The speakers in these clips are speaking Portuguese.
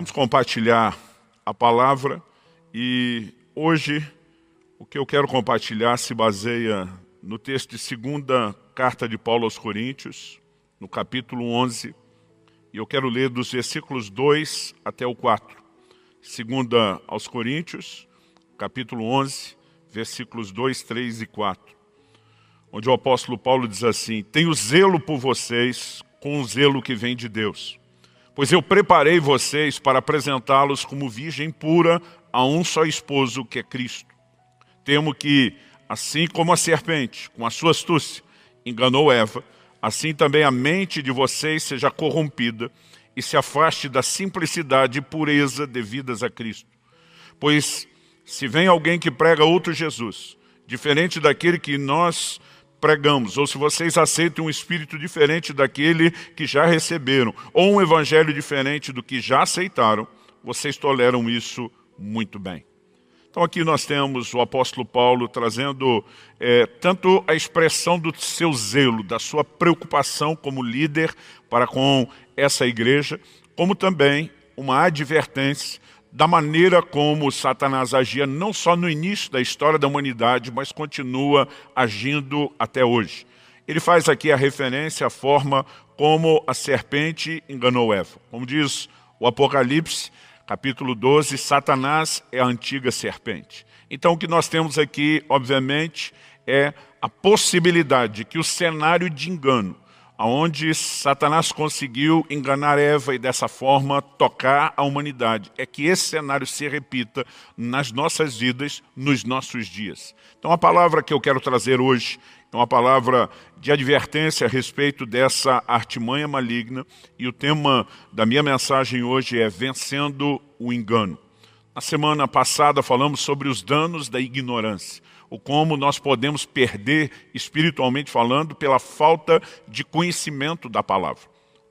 Vamos compartilhar a palavra e hoje o que eu quero compartilhar se baseia no texto de segunda carta de Paulo aos Coríntios, no capítulo 11, e eu quero ler dos versículos 2 até o 4. Segunda aos Coríntios, capítulo 11, versículos 2, 3 e 4, onde o apóstolo Paulo diz assim: tenho zelo por vocês com o zelo que vem de Deus. Pois eu preparei vocês para apresentá-los como virgem pura a um só esposo, que é Cristo. Temo que, assim como a serpente, com a sua astúcia, enganou Eva, assim também a mente de vocês seja corrompida e se afaste da simplicidade e pureza devidas a Cristo. Pois, se vem alguém que prega outro Jesus, diferente daquele que nós pregamos, ou se vocês aceitam um espírito diferente daquele que já receberam, ou um evangelho diferente do que já aceitaram, vocês toleram isso muito bem. Então aqui nós temos o apóstolo Paulo trazendo tanto a expressão do seu zelo, da sua preocupação como líder para com essa igreja, como também uma advertência da maneira como Satanás agia não só no início da história da humanidade, mas continua agindo até hoje. Ele faz aqui a referência à forma como a serpente enganou Eva. Como diz o Apocalipse, capítulo 12, Satanás é a antiga serpente. Então o que nós temos aqui, obviamente, é a possibilidade de que o cenário de engano, onde Satanás conseguiu enganar Eva e dessa forma tocar a humanidade, é que esse cenário se repita nas nossas vidas, nos nossos dias. Então a palavra que eu quero trazer hoje é uma palavra de advertência a respeito dessa artimanha maligna, e o tema da minha mensagem hoje é vencendo o engano. Na semana passada falamos sobre os danos da ignorância, o como nós podemos perder, espiritualmente falando, pela falta de conhecimento da palavra.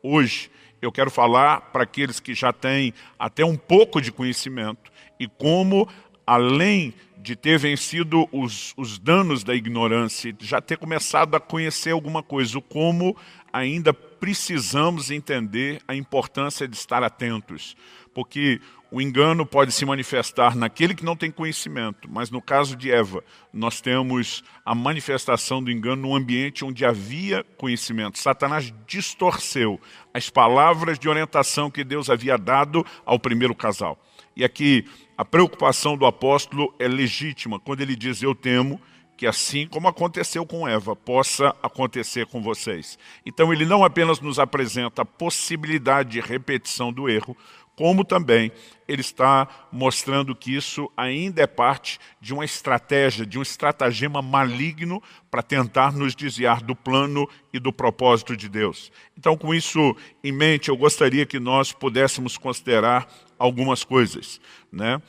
Hoje eu quero falar para aqueles que já têm até um pouco de conhecimento e como, além de ter vencido os danos da ignorância, já ter começado a conhecer alguma coisa, o como ainda precisamos entender a importância de estar atentos, porque o engano pode se manifestar naquele que não tem conhecimento, mas no caso de Eva, nós temos a manifestação do engano no ambiente onde havia conhecimento. Satanás distorceu as palavras de orientação que Deus havia dado ao primeiro casal. E aqui a preocupação do apóstolo é legítima, quando ele diz: eu temo que assim como aconteceu com Eva, possa acontecer com vocês. Então ele não apenas nos apresenta a possibilidade de repetição do erro, como também ele está mostrando que isso ainda é parte de uma estratégia, de um estratagema maligno para tentar nos desviar do plano e do propósito de Deus. Então, com isso em mente, eu gostaria que nós pudéssemos considerar algumas coisas, né?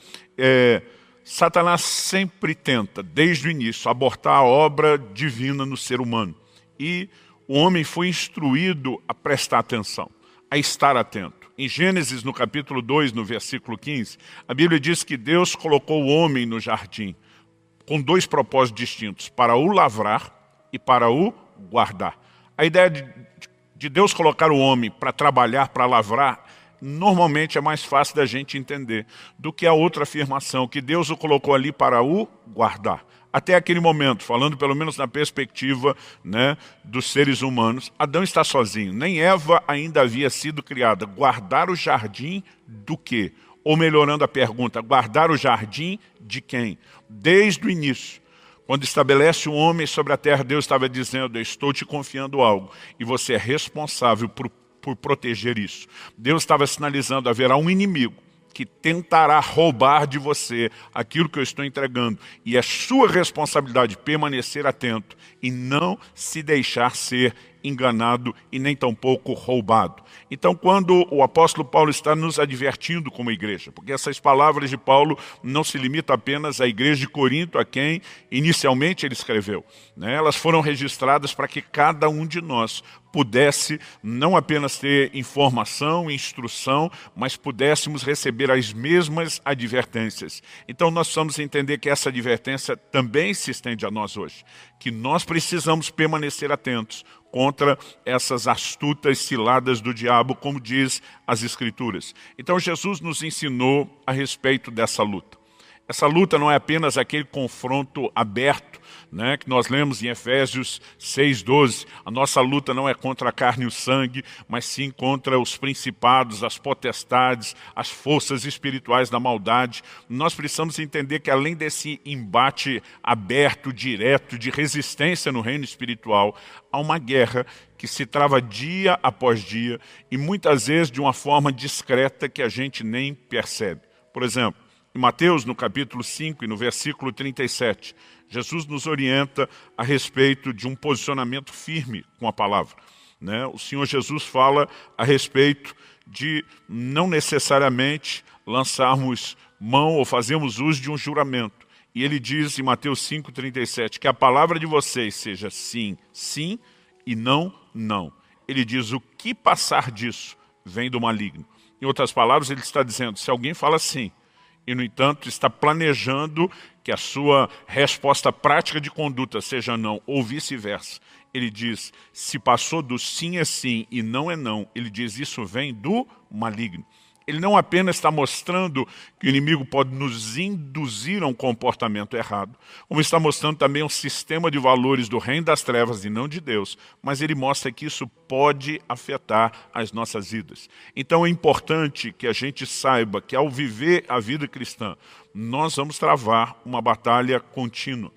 Satanás sempre tenta, desde o início, abortar a obra divina no ser humano. E o homem foi instruído a prestar atenção, a estar atento. Em Gênesis, no capítulo 2, no versículo 15, a Bíblia diz que Deus colocou o homem no jardim com dois propósitos distintos: para o lavrar e para o guardar. A ideia de Deus colocar o homem para trabalhar, para lavrar, normalmente é mais fácil da gente entender do que a outra afirmação, que Deus o colocou ali para o guardar. Até aquele momento, falando pelo menos na perspectiva, né, dos seres humanos, Adão está sozinho, nem Eva ainda havia sido criada. Guardar o jardim do quê? Ou melhorando a pergunta, guardar o jardim de quem? Desde o início, quando estabelece o homem sobre a terra, Deus estava dizendo: eu estou te confiando algo e você é responsável por proteger isso. Deus estava sinalizando: haverá um inimigo que tentará roubar de você aquilo que eu estou entregando. E é sua responsabilidade permanecer atento e não se deixar ser enganado e nem tampouco roubado. Então, quando o apóstolo Paulo está nos advertindo como igreja, porque essas palavras de Paulo não se limitam apenas à igreja de Corinto, a quem inicialmente ele escreveu, né? Elas foram registradas para que cada um de nós pudesse não apenas ter informação, instrução, mas pudéssemos receber as mesmas advertências. Então nós precisamos entender que essa advertência também se estende a nós hoje, que nós precisamos permanecer atentos contra essas astutas ciladas do diabo, como diz as Escrituras. Então Jesus nos ensinou a respeito dessa luta. Essa luta não é apenas aquele confronto aberto, né, que nós lemos em Efésios 6:12. A nossa luta não é contra a carne e o sangue, mas sim contra os principados, as potestades, as forças espirituais da maldade. Nós precisamos entender que além desse embate aberto, direto, de resistência no reino espiritual, há uma guerra que se trava dia após dia e muitas vezes de uma forma discreta que a gente nem percebe. Por exemplo, em Mateus, no capítulo 5 e no versículo 37, Jesus nos orienta a respeito de um posicionamento firme com a palavra, né? O Senhor Jesus fala a respeito de não necessariamente lançarmos mão ou fazermos uso de um juramento. E ele diz em Mateus 5:37 que a palavra de vocês seja sim, sim e não, não. Ele diz o que passar disso vem do maligno. Em outras palavras, ele está dizendo, se alguém fala sim, e, no entanto, está planejando que a sua resposta prática de conduta seja não, ou vice-versa. Ele diz, se passou do sim é sim e não é não, ele diz, isso vem do maligno. Ele não apenas está mostrando que o inimigo pode nos induzir a um comportamento errado, como está mostrando também um sistema de valores do reino das trevas e não de Deus, mas ele mostra que isso pode afetar as nossas vidas. Então é importante que a gente saiba que ao viver a vida cristã, nós vamos travar uma batalha contínua.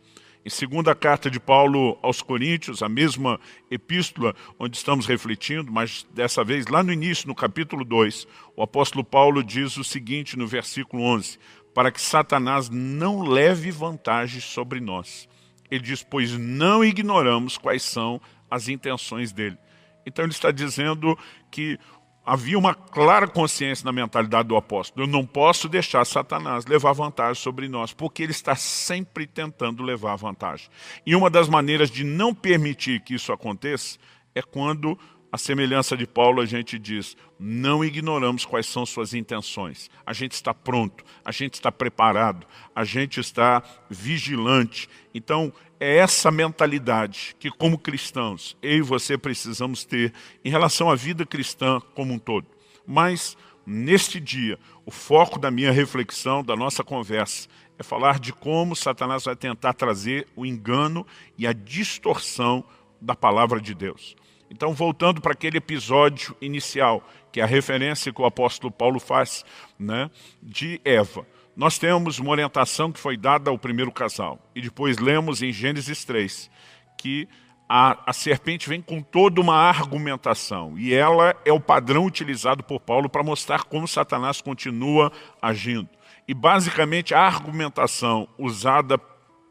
Em segunda carta de Paulo aos Coríntios, a mesma epístola onde estamos refletindo, mas dessa vez lá no início, no capítulo 2, o apóstolo Paulo diz o seguinte no versículo 11, para que Satanás não leve vantagem sobre nós. Ele diz, pois não ignoramos quais são as intenções dele. Então ele está dizendo que havia uma clara consciência na mentalidade do apóstolo. Eu não posso deixar Satanás levar vantagem sobre nós, porque ele está sempre tentando levar vantagem. E uma das maneiras de não permitir que isso aconteça é quando, à semelhança de Paulo, a gente diz, não ignoramos quais são suas intenções. A gente está pronto, a gente está preparado, a gente está vigilante. Então, é essa mentalidade que, como cristãos, eu e você precisamos ter em relação à vida cristã como um todo. Mas, neste dia, o foco da minha reflexão, da nossa conversa, é falar de como Satanás vai tentar trazer o engano e a distorção da palavra de Deus. Então, voltando para aquele episódio inicial, que é a referência que o apóstolo Paulo faz, né, de Eva. Nós temos uma orientação que foi dada ao primeiro casal. E depois lemos em Gênesis 3 que a serpente vem com toda uma argumentação. E ela é o padrão utilizado por Paulo para mostrar como Satanás continua agindo. E basicamente a argumentação usada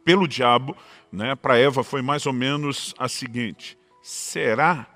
pelo diabo, né, para Eva foi mais ou menos a seguinte. Será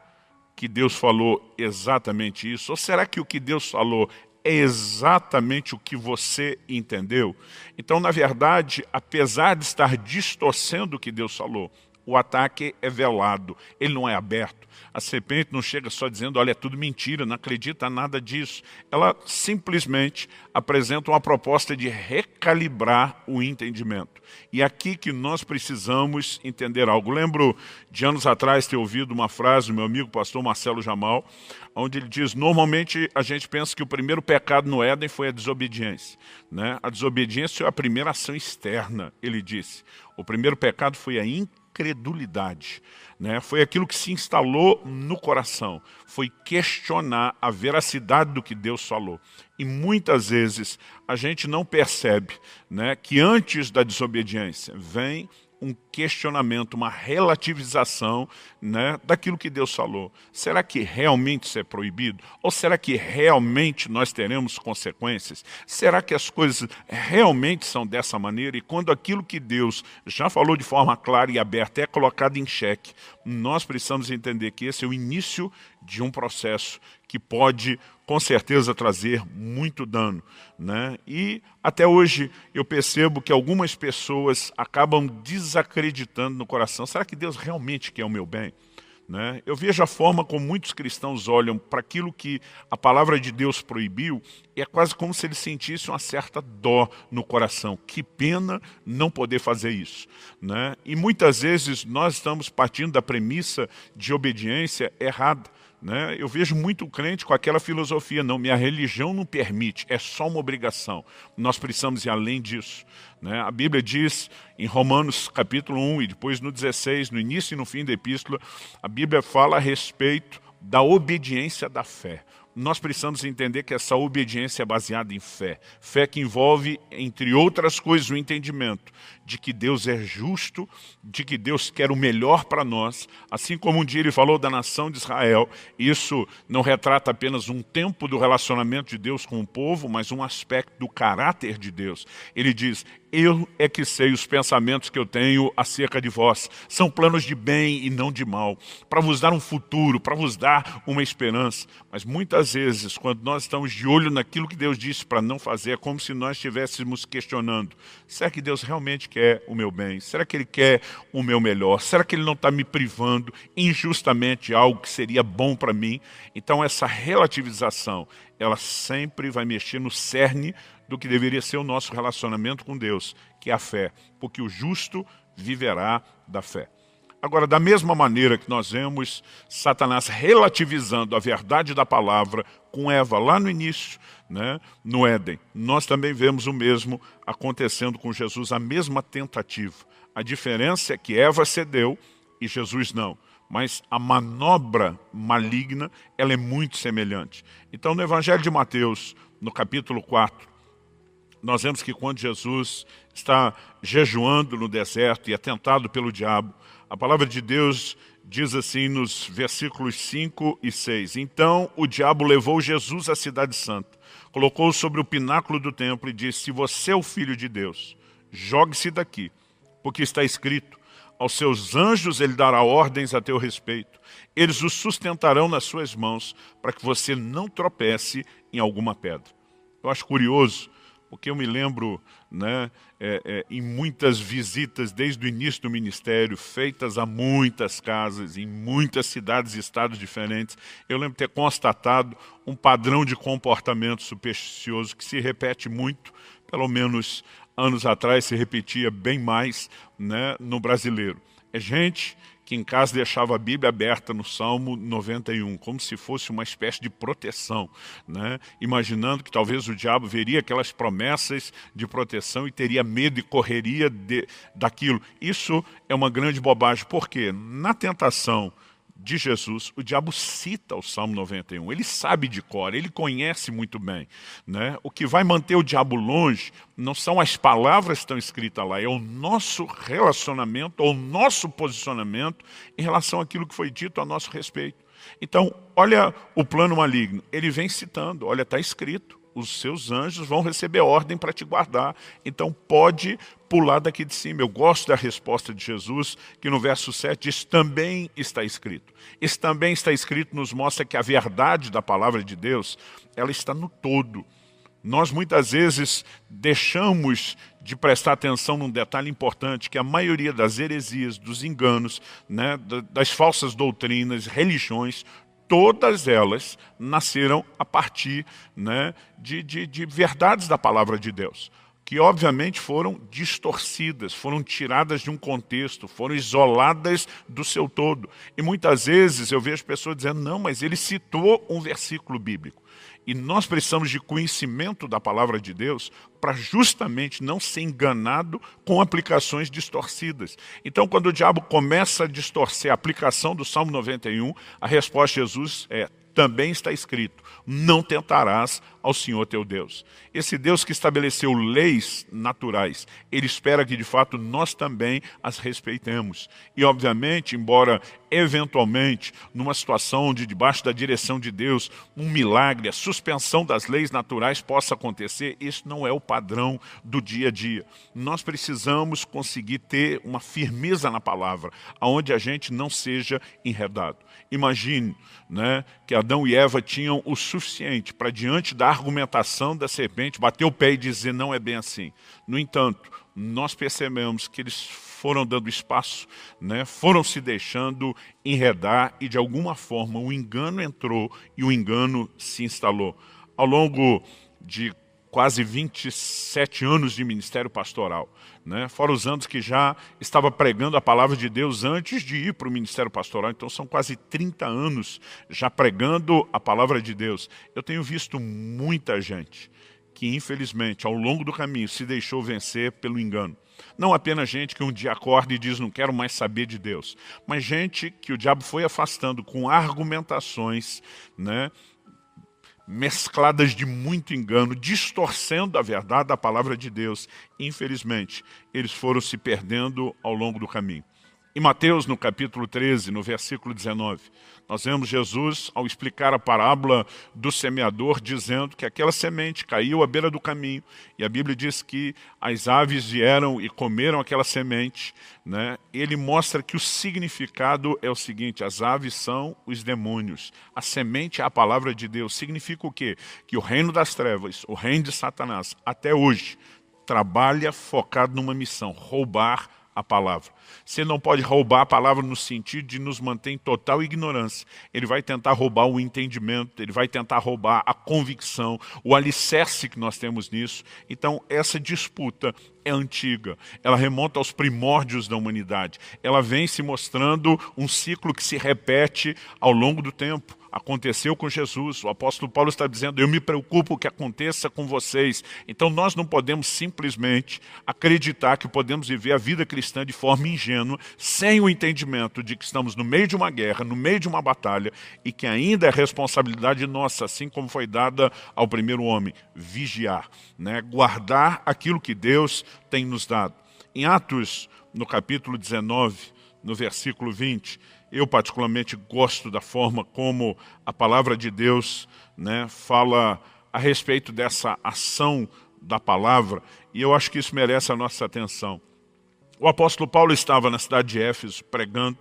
que Deus falou exatamente isso? Ou será que o que Deus falou é exatamente o que você entendeu? Então, na verdade, apesar de estar distorcendo o que Deus falou, o ataque é velado, ele não é aberto. A serpente não chega só dizendo, olha, é tudo mentira, não acredita nada disso. Ela simplesmente apresenta uma proposta de recalibrar o entendimento. E é aqui que nós precisamos entender algo. Lembro de anos atrás ter ouvido uma frase do meu amigo pastor Marcelo Jamal, onde ele diz, normalmente a gente pensa que o primeiro pecado no Éden foi a desobediência, né? A desobediência foi a primeira ação externa, ele disse. O primeiro pecado foi a incredulidade, né? Foi aquilo que se instalou no coração, foi questionar a veracidade do que Deus falou. E muitas vezes a gente não percebe, né, que antes da desobediência vem um questionamento, uma relativização, né, daquilo que Deus falou. Será que realmente isso é proibido? Ou será que realmente nós teremos consequências? Será que as coisas realmente são dessa maneira? E quando aquilo que Deus já falou de forma clara e aberta é colocado em xeque, nós precisamos entender que esse é o início de um processo que pode, com certeza, trazer muito dano, né? E até hoje eu percebo que algumas pessoas acabam desacreditando no coração. Será que Deus realmente quer o meu bem? né? Eu vejo a forma como muitos cristãos olham para aquilo que a palavra de Deus proibiu, e é quase como se eles sentissem uma certa dó no coração. Que pena não poder fazer isso, né? E muitas vezes nós estamos partindo da premissa de obediência errada, né? Eu vejo muito crente com aquela filosofia: não, minha religião não permite, é só uma obrigação. Nós precisamos ir além disso, né? A Bíblia diz em Romanos capítulo 1 e depois no 16, no início e no fim da epístola, a Bíblia fala a respeito da obediência da fé. Nós precisamos entender que essa obediência é baseada em fé. Fé que envolve, entre outras coisas, o entendimento de que Deus é justo, de que Deus quer o melhor para nós. Assim como um dia ele falou da nação de Israel, isso não retrata apenas um tempo do relacionamento de Deus com o povo, mas um aspecto do caráter de Deus. Ele diz: eu é que sei os pensamentos que eu tenho acerca de vós. São planos de bem e não de mal, para vos dar um futuro, para vos dar uma esperança. Mas muitas vezes, quando nós estamos de olho naquilo que Deus disse para não fazer, é como se nós estivéssemos questionando: será que Deus realmente quer o meu bem? Será que Ele quer o meu melhor? Será que Ele não está me privando injustamente de algo que seria bom para mim? Então essa relativização, ela sempre vai mexer no cerne do que deveria ser o nosso relacionamento com Deus, que é a fé, porque o justo viverá da fé. Agora, da mesma maneira que nós vemos Satanás relativizando a verdade da palavra com Eva lá no início, né, no Éden, nós também vemos o mesmo acontecendo com Jesus, a mesma tentativa. A diferença é que Eva cedeu e Jesus não. Mas a manobra maligna, ela é muito semelhante. Então, no Evangelho de Mateus, no capítulo 4, nós vemos que quando Jesus está jejuando no deserto e é tentado pelo diabo, a palavra de Deus diz assim nos versículos 5 e 6. Então o diabo levou Jesus à cidade santa, colocou-o sobre o pináculo do templo e disse: se você é o filho de Deus, jogue-se daqui, porque está escrito: aos seus anjos ele dará ordens a teu respeito. Eles o sustentarão nas suas mãos, para que você não tropece em alguma pedra. Eu acho curioso, porque eu me lembro, né, em muitas visitas desde o início do ministério, feitas a muitas casas, em muitas cidades e estados diferentes, eu lembro de ter constatado um padrão de comportamento supersticioso que se repete muito, pelo menos anos atrás se repetia bem mais, né, no brasileiro. É gente que em casa deixava a Bíblia aberta no Salmo 91, como se fosse uma espécie de proteção, né? Imaginando que talvez o diabo veria aquelas promessas de proteção e teria medo e correria daquilo. Isso é uma grande bobagem, porque na tentação de Jesus, o diabo cita o Salmo 91, ele sabe de cor, ele conhece muito bem, né? O que vai manter o diabo longe não são as palavras que estão escritas lá, é o nosso relacionamento, ou o nosso posicionamento em relação àquilo que foi dito a nosso respeito. Então, olha o plano maligno, ele vem citando: olha, está escrito, os seus anjos vão receber ordem para te guardar, então pode pular daqui de cima. Eu gosto da resposta de Jesus, que no verso 7 diz: também está escrito. Esse também está escrito nos mostra que a verdade da palavra de Deus, ela está no todo. Nós muitas vezes deixamos de prestar atenção num detalhe importante, que a maioria das heresias, dos enganos, né, das falsas doutrinas, religiões, todas elas nasceram a partir, né, de verdades da palavra de Deus, que obviamente foram distorcidas, foram tiradas de um contexto, foram isoladas do seu todo. E muitas vezes eu vejo pessoas dizendo: não, mas ele citou um versículo bíblico. E nós precisamos de conhecimento da palavra de Deus para justamente não ser enganado com aplicações distorcidas. Então, quando o diabo começa a distorcer a aplicação do Salmo 91, a resposta de Jesus é: também está escrito, não tentarás ao Senhor teu Deus. Esse Deus que estabeleceu leis naturais, Ele espera que de fato nós também as respeitemos. E obviamente, embora eventualmente, numa situação onde debaixo da direção de Deus, um milagre, a suspensão das leis naturais possa acontecer, isso não é o padrão do dia a dia. Nós precisamos conseguir ter uma firmeza na palavra, onde a gente não seja enredado. Imagine, né, que Adão e Eva tinham o suficiente para, diante da argumentação da serpente, bater o pé e dizer: não é bem assim. No entanto, nós percebemos que eles foram dando espaço, né? Foram se deixando enredar e de alguma forma o engano entrou e o engano se instalou. Ao longo de quase 27 anos de ministério pastoral, né? Fora os anos que já estava pregando a palavra de Deus antes de ir para o ministério pastoral, então são quase 30 anos já pregando a palavra de Deus. Eu tenho visto muita gente que infelizmente ao longo do caminho se deixou vencer pelo engano. Não apenas gente que um dia acorda e diz não quero mais saber de Deus, mas gente que o diabo foi afastando com argumentações, né, mescladas de muito engano, distorcendo a verdade da palavra de Deus. Infelizmente, eles foram se perdendo ao longo do caminho. Em Mateus, no capítulo 13, no versículo 19, nós vemos Jesus, ao explicar a parábola do semeador, dizendo que aquela semente caiu à beira do caminho, e a Bíblia diz que as aves vieram e comeram aquela semente, né? Ele mostra que o significado é o seguinte: as aves são os demônios, a semente é a palavra de Deus. Significa o quê? Que o reino das trevas, o reino de Satanás, até hoje, trabalha focado numa missão: roubar a palavra. Você não pode roubar a palavra no sentido de nos manter em total ignorância. Ele vai tentar roubar o entendimento, ele vai tentar roubar a convicção, o alicerce que nós temos nisso. Então, essa disputa é antiga, ela remonta aos primórdios da humanidade. Ela vem se mostrando um ciclo que se repete ao longo do tempo. Aconteceu com Jesus, o apóstolo Paulo está dizendo, eu me preocupo que aconteça com vocês. Então nós não podemos simplesmente acreditar que podemos viver a vida cristã de forma ingênua, sem o entendimento de que estamos no meio de uma guerra, no meio de uma batalha, e que ainda é responsabilidade nossa, assim como foi dada ao primeiro homem, vigiar, né? Guardar aquilo que Deus tem nos dado. Em Atos, no capítulo 19, no versículo 20, eu particularmente gosto da forma como a palavra de Deus, né, fala a respeito dessa ação da palavra, e eu acho que isso merece a nossa atenção. O apóstolo Paulo estava na cidade de Éfeso pregando,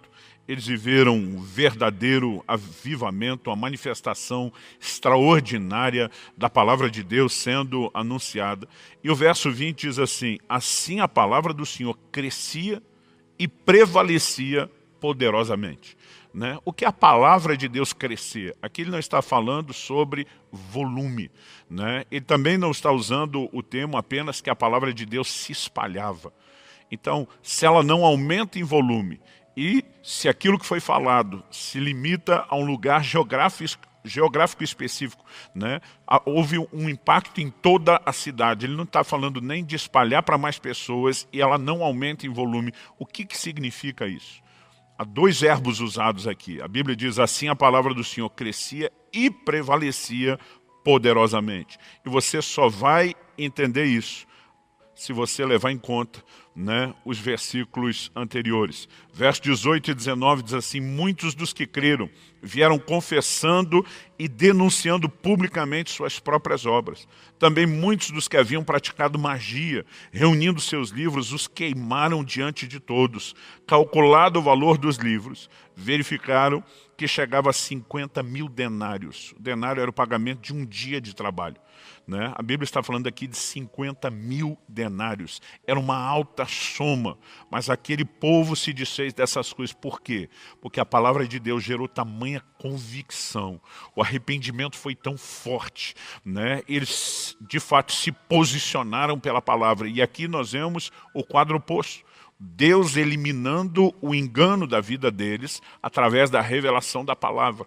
eles viveram um verdadeiro avivamento, uma manifestação extraordinária da palavra de Deus sendo anunciada. E o verso 20 diz assim, assim a palavra do Senhor crescia e prevalecia poderosamente. Né? O que a palavra de Deus crescer? Aqui ele não está falando sobre volume. Né? Ele também não está usando o termo apenas que a palavra de Deus se espalhava. Então, se ela não aumenta em volume e se aquilo que foi falado se limita a um lugar geográfico específico, né? Houve um impacto em toda a cidade. Ele não está falando nem de espalhar para mais pessoas e ela não aumenta em volume. O que significa isso? Há dois verbos usados aqui. A Bíblia diz assim, a palavra do Senhor crescia e prevalecia poderosamente. E você só vai entender isso se você levar em conta, né, os versículos anteriores. Versos 18 e 19 diz assim, muitos dos que creram vieram confessando e denunciando publicamente suas próprias obras. Também muitos dos que haviam praticado magia, reunindo seus livros, os queimaram diante de todos. Calculado o valor dos livros, verificaram que chegava a 50 mil denários. O denário era o pagamento de um dia de trabalho. Né? A Bíblia está falando aqui de 50 mil denários. Era uma alta soma, mas aquele povo se desfez dessas coisas. Por quê? Porque a palavra de Deus gerou tamanha convicção. O arrependimento foi tão forte. Né? Eles, de fato, se posicionaram pela palavra. E aqui nós vemos o quadro oposto. Deus eliminando o engano da vida deles através da revelação da palavra.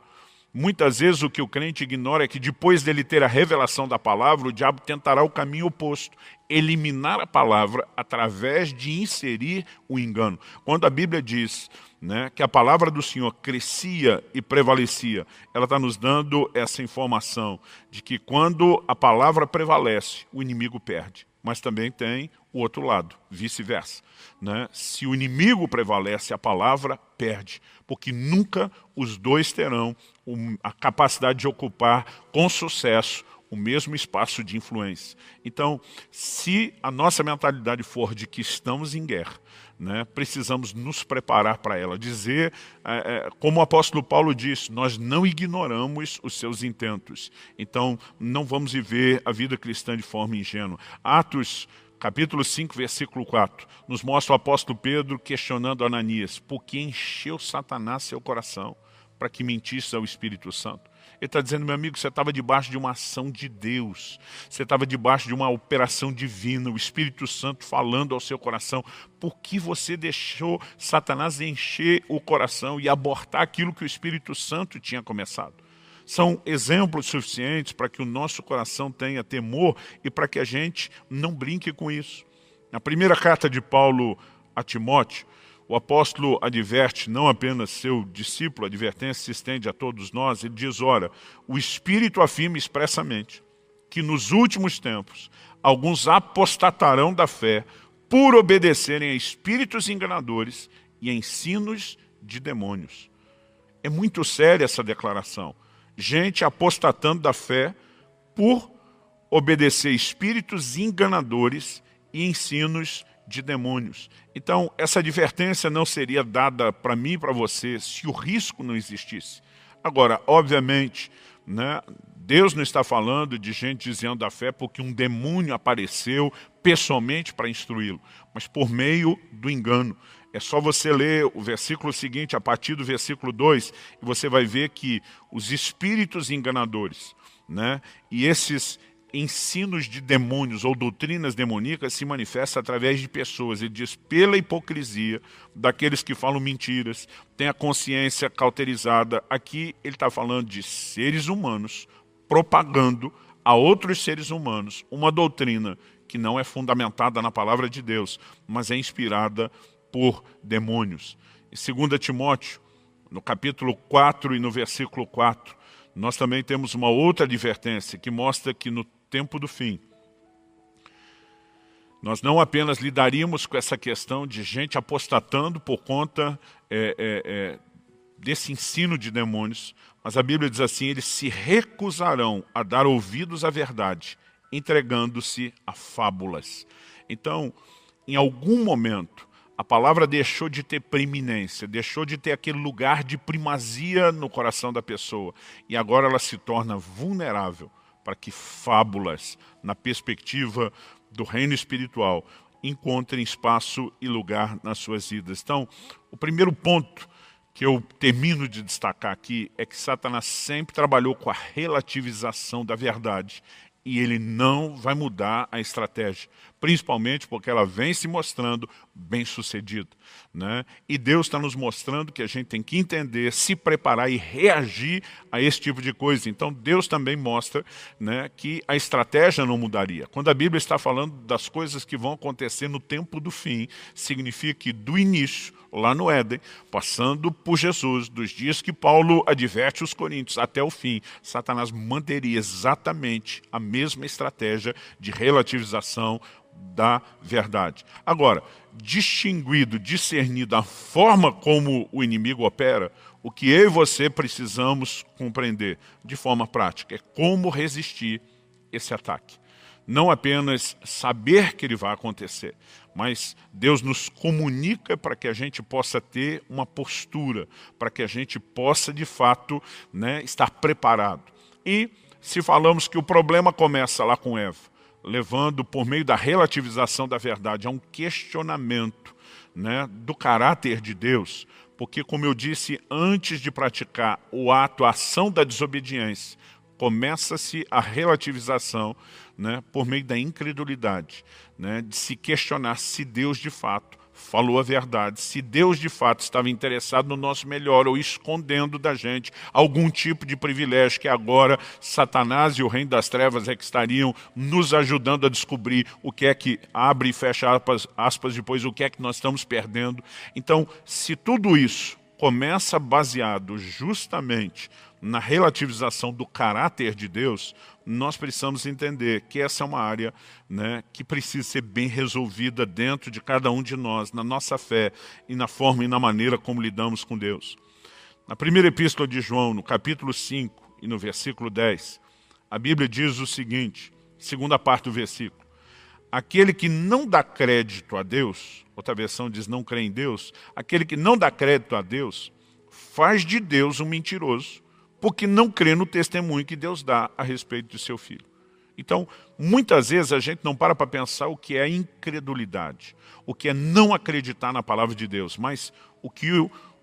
Muitas vezes o que o crente ignora é que depois dele ter a revelação da palavra, o diabo tentará o caminho oposto, eliminar a palavra através de inserir o engano. Quando a Bíblia diz, né, que a palavra do Senhor crescia e prevalecia, ela está nos dando essa informação de que quando a palavra prevalece, o inimigo perde. Mas também tem o outro lado, vice-versa. Né? Se o inimigo prevalece, a palavra perde, porque nunca os dois terão a capacidade de ocupar com sucesso o mesmo espaço de influência. Então, se a nossa mentalidade for de que estamos em guerra, né, precisamos nos preparar para ela. Dizer, como o apóstolo Paulo disse, nós não ignoramos os seus intentos. Então, não vamos viver a vida cristã de forma ingênua. Atos capítulo 5, versículo 4, nos mostra o apóstolo Pedro questionando Ananias, por que encheu Satanás seu coração para que mentisse ao Espírito Santo? Ele está dizendo, meu amigo, você estava debaixo de uma ação de Deus, você estava debaixo de uma operação divina, o Espírito Santo falando ao seu coração, por que você deixou Satanás encher o coração e abortar aquilo que o Espírito Santo tinha começado? São exemplos suficientes para que o nosso coração tenha temor e para que a gente não brinque com isso. Na primeira carta de Paulo a Timóteo, o apóstolo adverte não apenas seu discípulo, a advertência se estende a todos nós, ele diz, ora, o Espírito afirma expressamente que nos últimos tempos alguns apostatarão da fé por obedecerem a espíritos enganadores e a ensinos de demônios. É muito séria essa declaração. Gente apostatando da fé por obedecer espíritos enganadores e ensinos de demônios. Então, essa advertência não seria dada para mim e para você se o risco não existisse. Agora, obviamente, né, Deus não está falando de gente desviando da fé porque um demônio apareceu pessoalmente para instruí-lo, mas por meio do engano. É só você ler o versículo seguinte, a partir do versículo 2, e você vai ver que os espíritos enganadores, né, e esses ensinos de demônios ou doutrinas demoníacas se manifestam através de pessoas. Ele diz, pela hipocrisia daqueles que falam mentiras, têm a consciência cauterizada. Aqui ele está falando de seres humanos propagando a outros seres humanos uma doutrina que não é fundamentada na palavra de Deus, mas é inspirada por demônios. Em 2 Timóteo, no capítulo 4 e no versículo 4, nós também temos uma outra advertência que mostra que no tempo do fim, nós não apenas lidaríamos com essa questão de gente apostatando por conta desse ensino de demônios, mas a Bíblia diz assim, eles se recusarão a dar ouvidos à verdade, entregando-se a fábulas. Então, em algum momento, a palavra deixou de ter preeminência, deixou de ter aquele lugar de primazia no coração da pessoa, e agora ela se torna vulnerável para que fábulas, na perspectiva do reino espiritual, encontrem espaço e lugar nas suas vidas. Então, o primeiro ponto que eu termino de destacar aqui é que Satanás sempre trabalhou com a relativização da verdade e ele não vai mudar a estratégia, principalmente porque ela vem se mostrando bem-sucedida, né? E Deus está nos mostrando que a gente tem que entender, se preparar e reagir a esse tipo de coisa. Então Deus também mostra, né, que a estratégia não mudaria. Quando a Bíblia está falando das coisas que vão acontecer no tempo do fim, significa que do início, lá no Éden, passando por Jesus, dos dias que Paulo adverte os coríntios até o fim, Satanás manteria exatamente a mesma estratégia de relativização da verdade. Agora, distinguido, discernido a forma como o inimigo opera, o que eu e você precisamos compreender de forma prática é como resistir esse ataque. Não apenas saber que ele vai acontecer, mas Deus nos comunica para que a gente possa ter uma postura, para que a gente possa, de fato, né, estar preparado. E se falamos que o problema começa lá com Eva, levando por meio da relativização da verdade a um questionamento, né, do caráter de Deus, porque, como eu disse, antes de praticar o ato, a ação da desobediência, começa-se a relativização, né, por meio da incredulidade, né, de se questionar se Deus de fato falou a verdade, se Deus de fato estava interessado no nosso melhor ou escondendo da gente algum tipo de privilégio que agora Satanás e o reino das trevas é que estariam nos ajudando a descobrir o que é que, abre e fecha aspas depois, o que é que nós estamos perdendo. Então, se tudo isso começa baseado justamente na relativização do caráter de Deus, nós precisamos entender que essa é uma área, né, que precisa ser bem resolvida dentro de cada um de nós, na nossa fé e na forma e na maneira como lidamos com Deus. Na primeira epístola de João, no capítulo 5 e no versículo 10, a Bíblia diz o seguinte, segunda parte do versículo, aquele que não dá crédito a Deus, outra versão diz não crê em Deus, aquele que não dá crédito a Deus, faz de Deus um mentiroso, porque não crê no testemunho que Deus dá a respeito de seu filho. Então, muitas vezes a gente não para pensar o que é incredulidade, o que é não acreditar na palavra de Deus, mas o que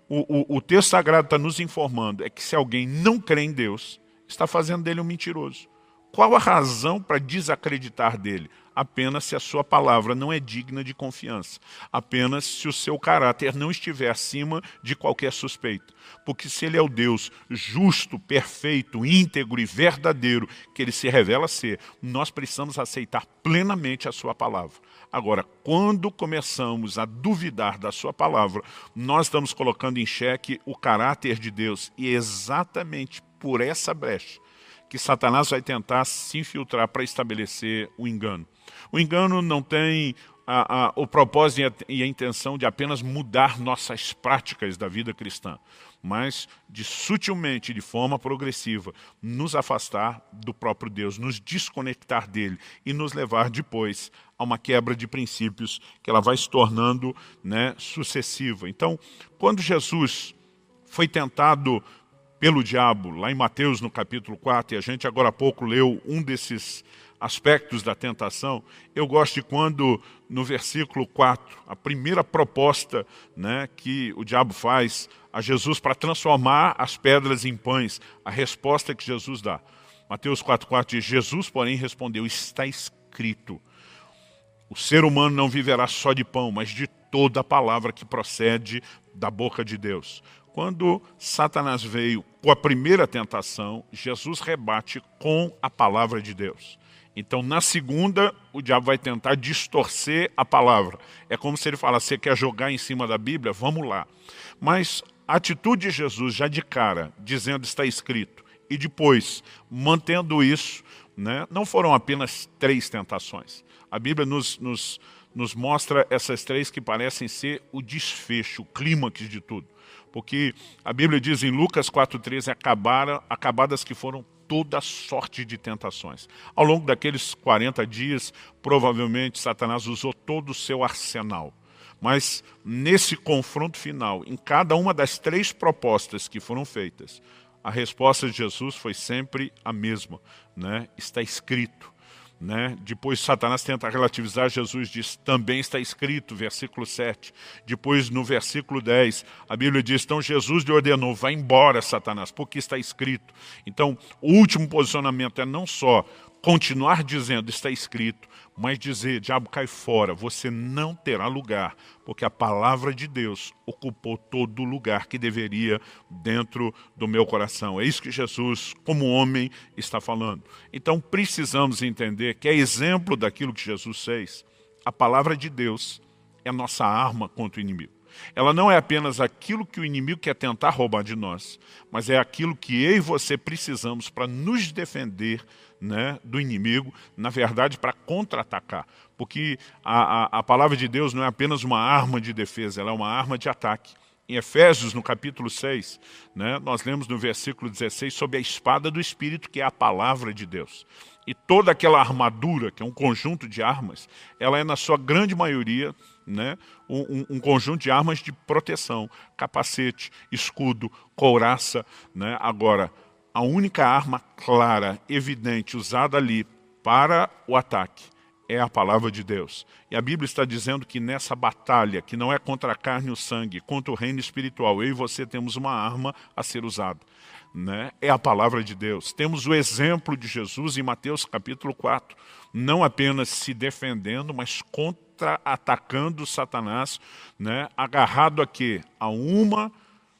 o texto sagrado está nos informando é que se alguém não crê em Deus, está fazendo dele um mentiroso. Qual a razão para desacreditar dele? Apenas se a sua palavra não é digna de confiança. Apenas se o seu caráter não estiver acima de qualquer suspeita. Porque se ele é o Deus justo, perfeito, íntegro e verdadeiro que ele se revela ser, nós precisamos aceitar plenamente a sua palavra. Agora, quando começamos a duvidar da sua palavra, nós estamos colocando em xeque o caráter de Deus. E é exatamente por essa brecha que Satanás vai tentar se infiltrar para estabelecer o engano. O engano não tem o propósito e a intenção de apenas mudar nossas práticas da vida cristã, mas de sutilmente, de forma progressiva, nos afastar do próprio Deus, nos desconectar dele e nos levar depois a uma quebra de princípios que ela vai se tornando, né, sucessiva. Então, quando Jesus foi tentado pelo diabo, lá em Mateus no capítulo 4, e a gente agora há pouco leu um desses aspectos da tentação, eu gosto de quando no versículo 4, a primeira proposta, né, que o diabo faz a Jesus para transformar as pedras em pães, a resposta que Jesus dá. Mateus 4,4 diz, Jesus, porém, respondeu, está escrito, o ser humano não viverá só de pão, mas de toda a palavra que procede da boca de Deus. Quando Satanás veio com a primeira tentação, Jesus rebate com a palavra de Deus. Então, na segunda, o diabo vai tentar distorcer a palavra. É como se ele falasse, você quer jogar em cima da Bíblia? Vamos lá. Mas a atitude de Jesus, já de cara, dizendo está escrito, e depois, mantendo isso, né, não foram apenas 3 tentações. A Bíblia nos mostra essas 3 que parecem ser o desfecho, o clímax de tudo. Porque a Bíblia diz em Lucas 4,13, acabadas que foram toda sorte de tentações. Ao longo daqueles 40 dias, provavelmente Satanás usou todo o seu arsenal. Mas nesse confronto final, em cada uma das 3 propostas que foram feitas, a resposta de Jesus foi sempre a mesma, né? Está escrito. Né? Depois Satanás tenta relativizar, Jesus diz, também está escrito, versículo 7. Depois no versículo 10, a Bíblia diz, então Jesus lhe ordenou, vai embora Satanás, porque está escrito. Então o último posicionamento é não só continuar dizendo está escrito, mas dizer, diabo cai fora, você não terá lugar, porque a palavra de Deus ocupou todo o lugar que deveria dentro do meu coração. É isso que Jesus, como homem, está falando. Então precisamos entender que é exemplo daquilo que Jesus fez. A palavra de Deus é a nossa arma contra o inimigo. Ela não é apenas aquilo que o inimigo quer tentar roubar de nós, mas é aquilo que eu e você precisamos para nos defender, né, do inimigo, na verdade para contra-atacar. Porque a palavra de Deus não é apenas uma arma de defesa, ela é uma arma de ataque. Em Efésios, no capítulo 6, né, nós lemos no versículo 16 sobre a espada do Espírito, que é a palavra de Deus. E toda aquela armadura, que é um conjunto de armas, ela é na sua grande maioria, né, um conjunto de armas de proteção, capacete, escudo, couraça, né? Agora, a única arma clara, evidente, usada ali para o ataque é a palavra de Deus. E a Bíblia está dizendo que nessa batalha, que não é contra a carne e o sangue, contra o reino espiritual, eu e você temos uma arma a ser usada. Né? É a palavra de Deus. Temos o exemplo de Jesus em Mateus capítulo 4, não apenas se defendendo, mas contra-atacando Satanás, né? Agarrado a quê? A uma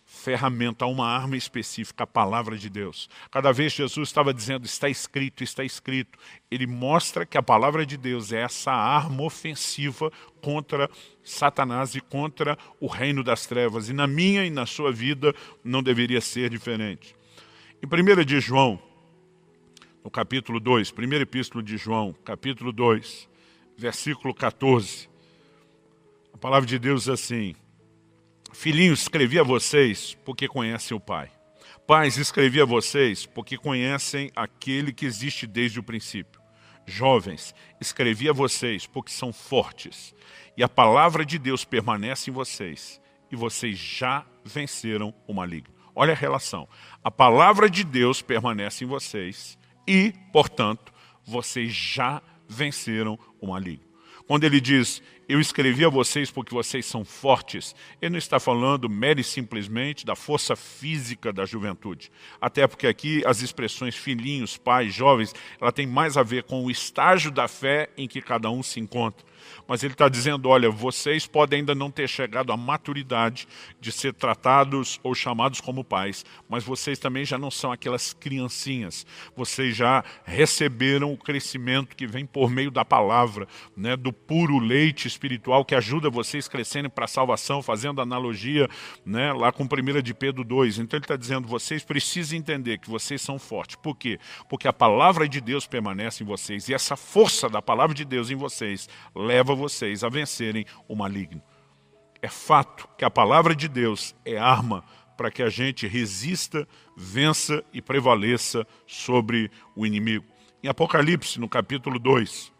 ferramenta, a uma arma específica, a palavra de Deus. Cada vez Jesus estava dizendo, está escrito, ele mostra que a palavra de Deus é essa arma ofensiva contra Satanás e contra o reino das trevas. E na minha e na sua vida não deveria ser diferente. Em 1 de João, no capítulo 2, primeira epístola de João, capítulo 2, versículo 14, a palavra de Deus diz assim, filhinhos, escrevi a vocês porque conhecem o Pai. Pais, escrevi a vocês porque conhecem aquele que existe desde o princípio. Jovens, escrevi a vocês porque são fortes. E a palavra de Deus permanece em vocês. E vocês já venceram o maligno. Olha a relação. A palavra de Deus permanece em vocês. E, portanto, vocês já venceram o maligno. Quando ele diz, eu escrevi a vocês porque vocês são fortes, ele não está falando mera e simplesmente da força física da juventude. Até porque aqui as expressões filhinhos, pais, jovens, ela tem mais a ver com o estágio da fé em que cada um se encontra. Mas ele está dizendo, olha, vocês podem ainda não ter chegado à maturidade de ser tratados ou chamados como pais, mas vocês também já não são aquelas criancinhas. Vocês já receberam o crescimento que vem por meio da palavra, né, do puro leite espiritual que ajuda vocês crescerem para a salvação, fazendo analogia, né, lá com 1 de Pedro 2. Então ele está dizendo, vocês precisam entender que vocês são fortes. Por quê? Porque a palavra de Deus permanece em vocês e essa força da palavra de Deus em vocês leva vocês a vencerem o maligno. É fato que a palavra de Deus é arma para que a gente resista, vença e prevaleça sobre o inimigo. Em Apocalipse, no capítulo 2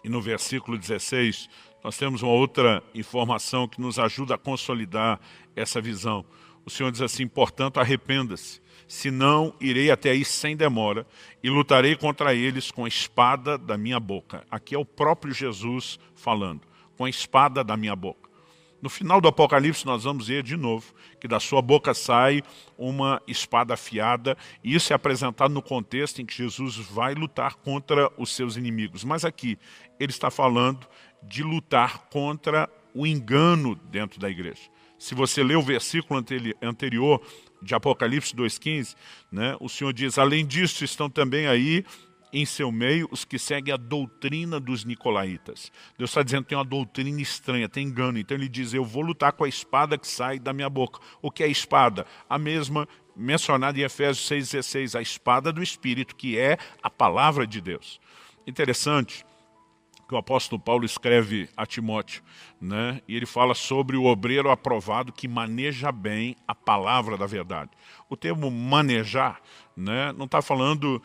e no versículo 16, nós temos uma outra informação que nos ajuda a consolidar essa visão. O Senhor diz assim, portanto, arrependa-se, senão irei até aí sem demora e lutarei contra eles com a espada da minha boca. Aqui é o próprio Jesus falando, com a espada da minha boca. No final do Apocalipse nós vamos ver de novo que da sua boca sai uma espada afiada e isso é apresentado no contexto em que Jesus vai lutar contra os seus inimigos. Mas aqui ele está falando de lutar contra o engano dentro da igreja. Se você ler o versículo anterior de Apocalipse 2,15, né, o Senhor diz, além disso estão também aí em seu meio os que seguem a doutrina dos nicolaítas. Deus está dizendo que tem uma doutrina estranha, tem engano. Então ele diz, eu vou lutar com a espada que sai da minha boca. O que é espada? A mesma mencionada em Efésios 6,16, a espada do Espírito, que é a palavra de Deus. Interessante que o apóstolo Paulo escreve a Timóteo, né? E ele fala sobre o obreiro aprovado que maneja bem a palavra da verdade. O termo manejar, né, não está falando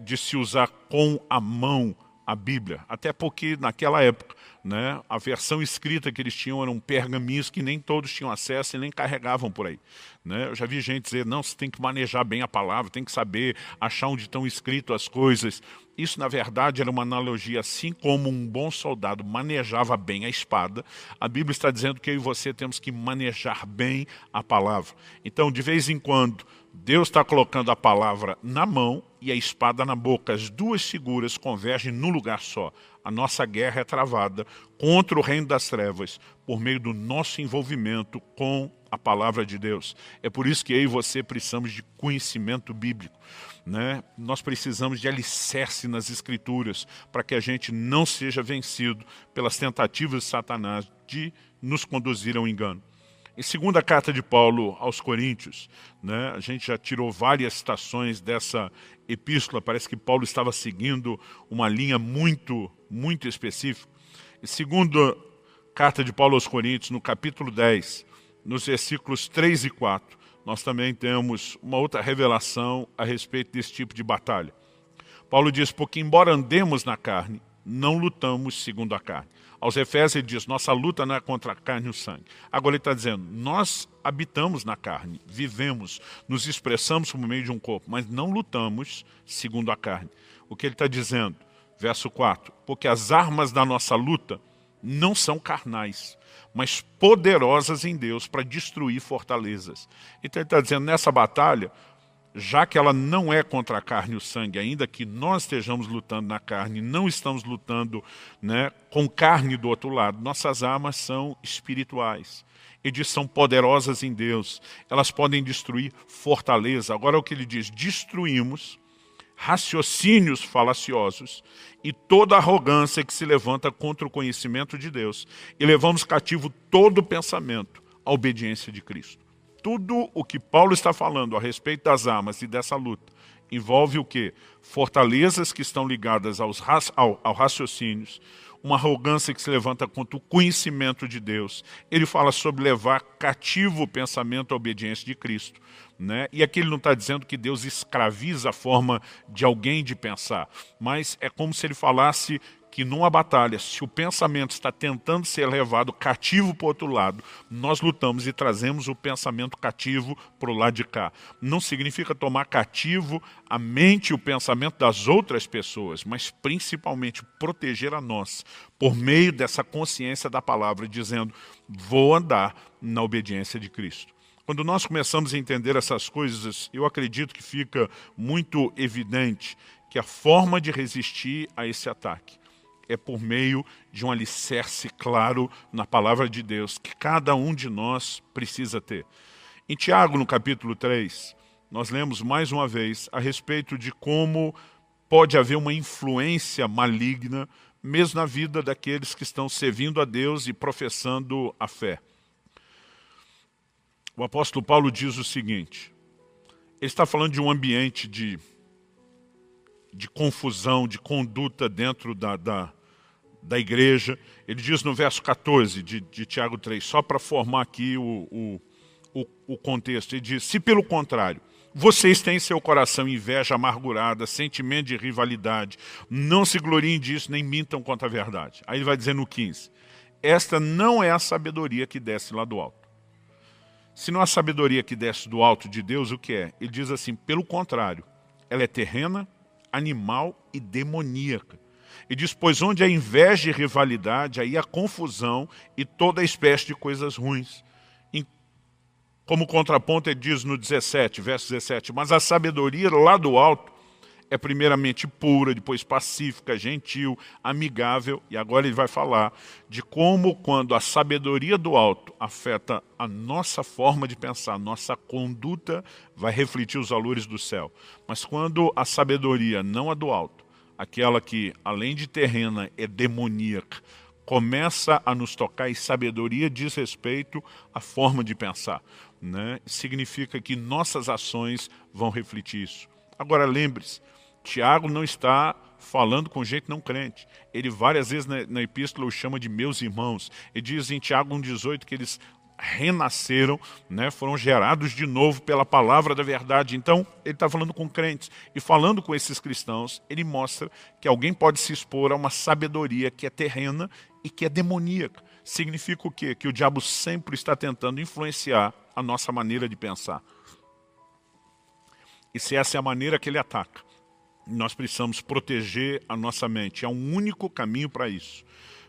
de se usar com a mão a Bíblia, até porque naquela época, né, a versão escrita que eles tinham eram pergaminhos que nem todos tinham acesso e nem carregavam por aí. Né? Eu já vi gente dizer, não, você tem que manejar bem a palavra, tem que saber achar onde estão escritas as coisas. Isso, na verdade, era uma analogia, assim como um bom soldado manejava bem a espada, a Bíblia está dizendo que eu e você temos que manejar bem a palavra. Então, de vez em quando, Deus está colocando a palavra na mão e a espada na boca. As duas figuras convergem num lugar só. A nossa guerra é travada contra o reino das trevas por meio do nosso envolvimento com a palavra de Deus. É por isso que eu e você precisamos de conhecimento bíblico. Né? Nós precisamos de alicerce nas Escrituras para que a gente não seja vencido pelas tentativas de Satanás de nos conduzir ao engano. Em segunda carta de Paulo aos Coríntios, né, a gente já tirou várias citações dessa epístola, parece que Paulo estava seguindo uma linha muito específica. Em segunda carta de Paulo aos Coríntios, no capítulo 10, nos versículos 3 e 4, nós também temos uma outra revelação a respeito desse tipo de batalha. Paulo diz, porque embora andemos na carne, não lutamos segundo a carne. Aos Efésios ele diz, nossa luta não é contra a carne e o sangue. Agora ele está dizendo, nós habitamos na carne, vivemos, nos expressamos por meio de um corpo, mas não lutamos segundo a carne. O que ele está dizendo? Verso 4, porque as armas da nossa luta não são carnais, mas poderosas em Deus para destruir fortalezas. Então ele está dizendo, nessa batalha, já que ela não é contra a carne e o sangue, ainda que nós estejamos lutando na carne, não estamos lutando, né, com carne do outro lado, nossas armas são espirituais. Eles são poderosas em Deus, elas podem destruir fortaleza. Agora é o que ele diz, destruímos raciocínios falaciosos e toda arrogância que se levanta contra o conhecimento de Deus e levamos cativo todo pensamento à obediência de Cristo. Tudo o que Paulo está falando a respeito das armas e dessa luta envolve o quê? Fortalezas que estão ligadas aos raciocínios, uma arrogância que se levanta contra o conhecimento de Deus. Ele fala sobre levar cativo o pensamento à obediência de Cristo. Né? E aqui ele não está dizendo que Deus escraviza a forma de alguém de pensar, mas é como se ele falasse que numa batalha, se o pensamento está tentando ser levado cativo para o outro lado, nós lutamos e trazemos o pensamento cativo para o lado de cá. Não significa tomar cativo a mente e o pensamento das outras pessoas, mas principalmente proteger a nós, por meio dessa consciência da palavra, dizendo, vou andar na obediência de Cristo. Quando nós começamos a entender essas coisas, eu acredito que fica muito evidente que a forma de resistir a esse ataque é por meio de um alicerce claro na palavra de Deus, que cada um de nós precisa ter. Em Tiago, no capítulo 3, nós lemos mais uma vez a respeito de como pode haver uma influência maligna, mesmo na vida daqueles que estão servindo a Deus e professando a fé. O apóstolo Paulo diz o seguinte, ele está falando de um ambiente de confusão, de conduta dentro da igreja. Ele diz no verso 14 de Tiago 3, só para formar aqui o contexto, ele diz, se pelo contrário, vocês têm em seu coração inveja amargurada, sentimento de rivalidade, não se gloriem disso, nem mintam contra a verdade. Aí ele vai dizer no 15, esta não é a sabedoria que desce lá do alto. Se não é a sabedoria que desce do alto de Deus, o que é? Ele diz assim, pelo contrário, ela é terrena, animal e demoníaca. E diz, pois onde há inveja e rivalidade, aí há confusão e toda espécie de coisas ruins. Como contraponto, ele diz no 17, verso 17, mas a sabedoria lá do alto é primeiramente pura, depois pacífica, gentil, amigável, e agora ele vai falar de como quando a sabedoria do alto afeta a nossa forma de pensar, nossa conduta vai refletir os valores do céu. Mas quando a sabedoria não é do alto, aquela que além de terrena é demoníaca, começa a nos tocar, e sabedoria diz respeito à forma de pensar, né? Significa que nossas ações vão refletir isso. Agora lembre-se, Tiago não está falando com gente não crente. Ele várias vezes na epístola o chama de meus irmãos. Ele diz em Tiago 1,18 que eles renasceram, né, foram gerados de novo pela palavra da verdade. Então, ele está falando com crentes. E falando com esses cristãos, ele mostra que alguém pode se expor a uma sabedoria que é terrena e que é demoníaca. Significa o quê? Que o diabo sempre está tentando influenciar a nossa maneira de pensar. E se essa é a maneira que ele ataca, nós precisamos proteger a nossa mente. Há um único caminho para isso,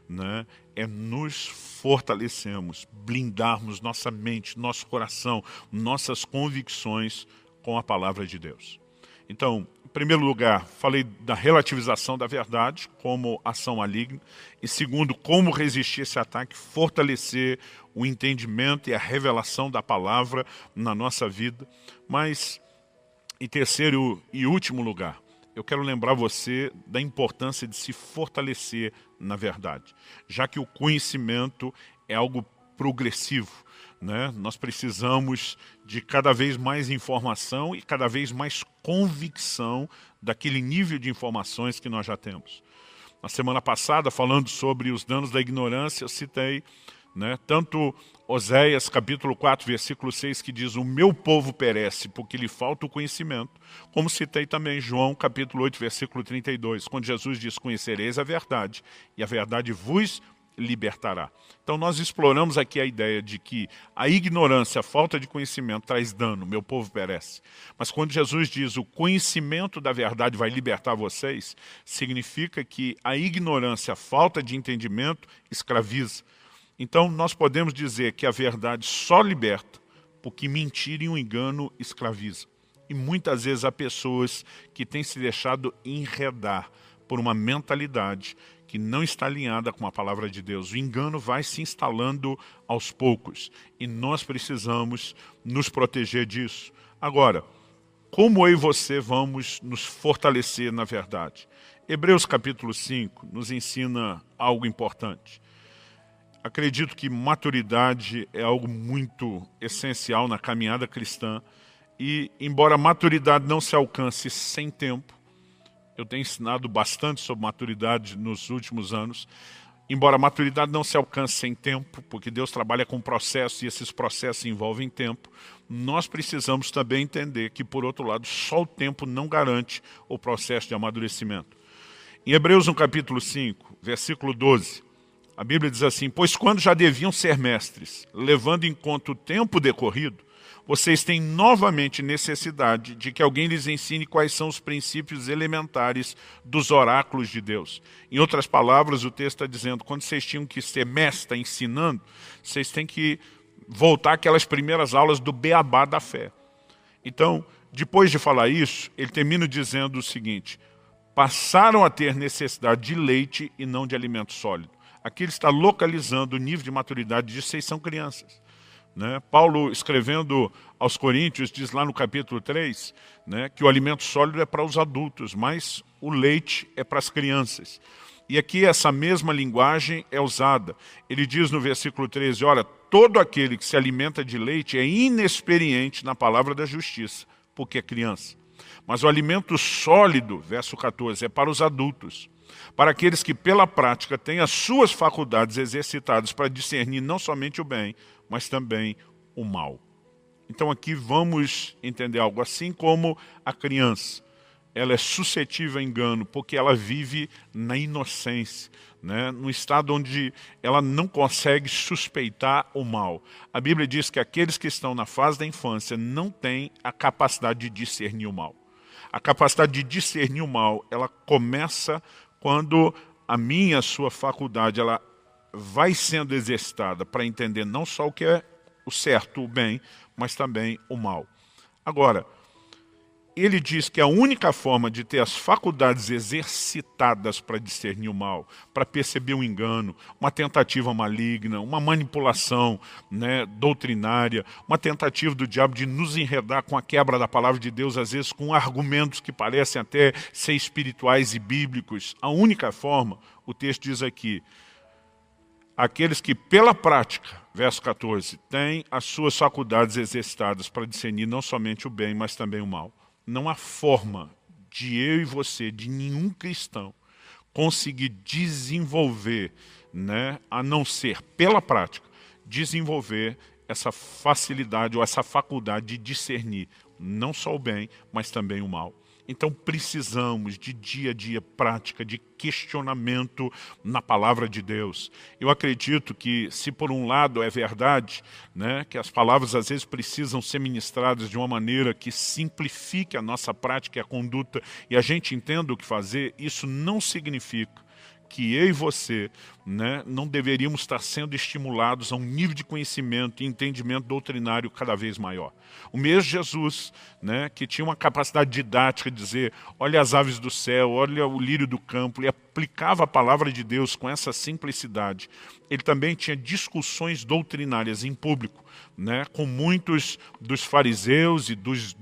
né? É nos fortalecermos, blindarmos nossa mente, nosso coração, nossas convicções com a palavra de Deus. Então, em primeiro lugar, falei da relativização da verdade como ação maligna. E segundo, como resistir a esse ataque, fortalecer o entendimento e a revelação da palavra na nossa vida. Mas, em terceiro e último lugar, eu quero lembrar você da importância de se fortalecer na verdade, já que o conhecimento é algo progressivo, né? Nós precisamos de cada vez mais informação e cada vez mais convicção daquele nível de informações que nós já temos. Na semana passada, falando sobre os danos da ignorância, eu citei, né, tanto Oséias capítulo 4, versículo 6, que diz, o meu povo perece porque lhe falta o conhecimento, como citei também João capítulo 8, versículo 32, quando Jesus diz, conhecereis a verdade, e a verdade vos libertará. Então nós exploramos aqui a ideia de que a ignorância, a falta de conhecimento traz dano, meu povo perece. Mas quando Jesus diz, o conhecimento da verdade vai libertar vocês, significa que a ignorância, a falta de entendimento, escraviza. Então, nós podemos dizer que a verdade só liberta, porque mentira e um engano escraviza. E muitas vezes há pessoas que têm se deixado enredar por uma mentalidade que não está alinhada com a palavra de Deus. O engano vai se instalando aos poucos. E nós precisamos nos proteger disso. Agora, como eu e você vamos nos fortalecer na verdade? Hebreus capítulo 5 nos ensina algo importante. Acredito que maturidade é algo muito essencial na caminhada cristã e, embora a maturidade não se alcance sem tempo, eu tenho ensinado bastante sobre maturidade nos últimos anos, embora a maturidade não se alcance sem tempo, porque Deus trabalha com processos e esses processos envolvem tempo, nós precisamos também entender que, por outro lado, só o tempo não garante o processo de amadurecimento. Em Hebreus, no capítulo 5, versículo 12, a Bíblia diz assim: pois quando já deviam ser mestres, levando em conta o tempo decorrido, vocês têm novamente necessidade de que alguém lhes ensine quais são os princípios elementares dos oráculos de Deus. Em outras palavras, o texto está dizendo, quando vocês tinham que ser mestre ensinando, vocês têm que voltar àquelas primeiras aulas do beabá da fé. Então, depois de falar isso, ele termina dizendo o seguinte: passaram a ter necessidade de leite e não de alimento sólido. Aqui ele está localizando o nível de maturidade de vocês são crianças. Né? Paulo, escrevendo aos Coríntios, diz lá no capítulo 3, né, que o alimento sólido é para os adultos, mas o leite é para as crianças. E aqui essa mesma linguagem é usada. Ele diz no versículo 13, olha, todo aquele que se alimenta de leite é inexperiente na palavra da justiça, porque é criança. Mas o alimento sólido, verso 14, é para os adultos, para aqueles que pela prática têm as suas faculdades exercitadas para discernir não somente o bem, mas também o mal. Então aqui vamos entender algo assim como a criança. Ela é suscetível a engano porque ela vive na inocência, né? No estado onde ela não consegue suspeitar o mal. A Bíblia diz que aqueles que estão na fase da infância não têm a capacidade de discernir o mal. A capacidade de discernir o mal, ela começa quando a sua faculdade, ela vai sendo exercitada para entender não só o que é o certo, o bem, mas também o mal. Agora, ele diz que a única forma de ter as faculdades exercitadas para discernir o mal, para perceber um engano, uma tentativa maligna, uma manipulação, né, doutrinária, uma tentativa do diabo de nos enredar com a quebra da palavra de Deus, às vezes com argumentos que parecem até ser espirituais e bíblicos. A única forma, o texto diz aqui, aqueles que pela prática, verso 14, têm as suas faculdades exercitadas para discernir não somente o bem, mas também o mal. Não há forma de eu e você, de nenhum cristão, conseguir desenvolver, né, a não ser pela prática, desenvolver essa facilidade ou essa faculdade de discernir não só o bem, mas também o mal. Então precisamos de dia a dia prática, de questionamento na palavra de Deus. Eu acredito que se por um lado é verdade, né, que as palavras às vezes precisam ser ministradas de uma maneira que simplifique a nossa prática e a conduta e a gente entenda o que fazer, isso não significa que eu e você, né, não deveríamos estar sendo estimulados a um nível de conhecimento e entendimento doutrinário cada vez maior. O mesmo Jesus, né, que tinha uma capacidade didática de dizer, olha as aves do céu, olha o lírio do campo, ele aplicava a palavra de Deus com essa simplicidade. Ele também tinha discussões doutrinárias em público, né, com muitos dos fariseus e dos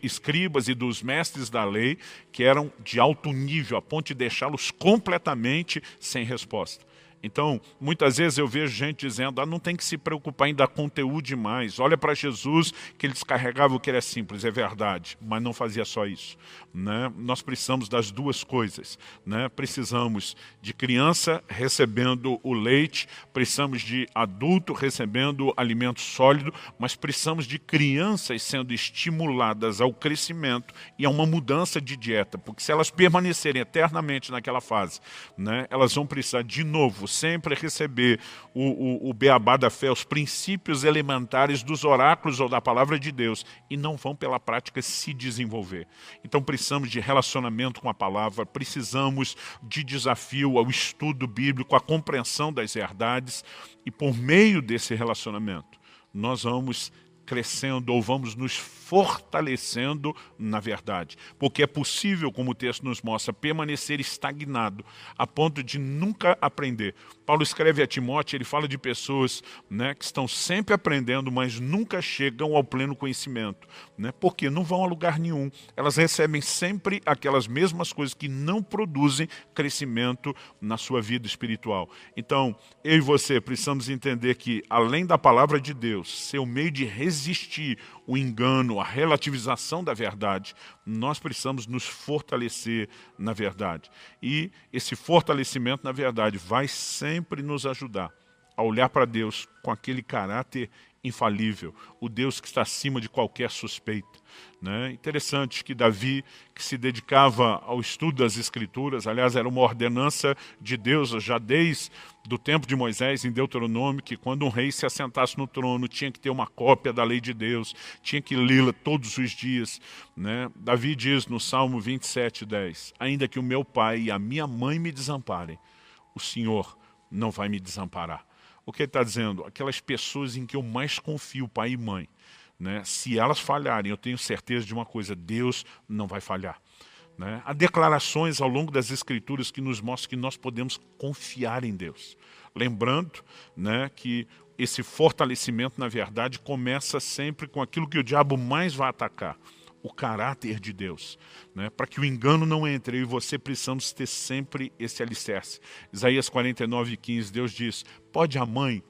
escribas e dos mestres da lei, que eram de alto nível, a ponto de deixá-los completamente sem resposta. Então, muitas vezes eu vejo gente dizendo, não tem que se preocupar em dar conteúdo demais. Olha para Jesus, que ele descarregava o que era simples, é verdade, mas não fazia só isso. Né? Nós precisamos das duas coisas. Né? Precisamos de criança recebendo o leite, precisamos de adulto recebendo alimento sólido, mas precisamos de crianças sendo estimuladas ao crescimento e a uma mudança de dieta, porque se elas permanecerem eternamente naquela fase, né, elas vão precisar de novo sempre receber o beabá da fé, os princípios elementares dos oráculos ou da palavra de Deus, e não vão pela prática se desenvolver. Então precisamos de relacionamento com a palavra, precisamos de desafio ao estudo bíblico, à compreensão das verdades, e por meio desse relacionamento nós vamos crescendo ou vamos nos fortalecendo na verdade. Porque é possível, como o texto nos mostra, permanecer estagnado a ponto de nunca aprender. Paulo escreve a Timóteo, ele fala de pessoas, né, que estão sempre aprendendo, mas nunca chegam ao pleno conhecimento. Né? Porque não vão a lugar nenhum. Elas recebem sempre aquelas mesmas coisas que não produzem crescimento na sua vida espiritual. Então, eu e você precisamos entender que, além da palavra de Deus ser o meio de resistir o engano, a relativização da verdade, nós precisamos nos fortalecer na verdade. E esse fortalecimento na verdade vai sempre nos ajudar a olhar para Deus com aquele caráter infalível, o Deus que está acima de qualquer suspeita. Né? Interessante que Davi, que se dedicava ao estudo das Escrituras, aliás, era uma ordenança de Deus, já desde do tempo de Moisés, em Deuteronômio, que quando um rei se assentasse no trono, tinha que ter uma cópia da lei de Deus, tinha que lê-la todos os dias. Né? Davi diz no Salmo 27:10, ainda que o meu pai e a minha mãe me desamparem, o Senhor não vai me desamparar. O que ele está dizendo? Aquelas pessoas em que eu mais confio, pai e mãe, né? Se elas falharem, eu tenho certeza de uma coisa, Deus não vai falhar. Né? Há declarações ao longo das Escrituras que nos mostram que nós podemos confiar em Deus. Lembrando, né, que esse fortalecimento, na verdade, começa sempre com aquilo que o diabo mais vai atacar, o caráter de Deus. Né? Para que o engano não entre, eu e você precisamos ter sempre esse alicerce. Isaías 49:15, Deus diz, pode a mãe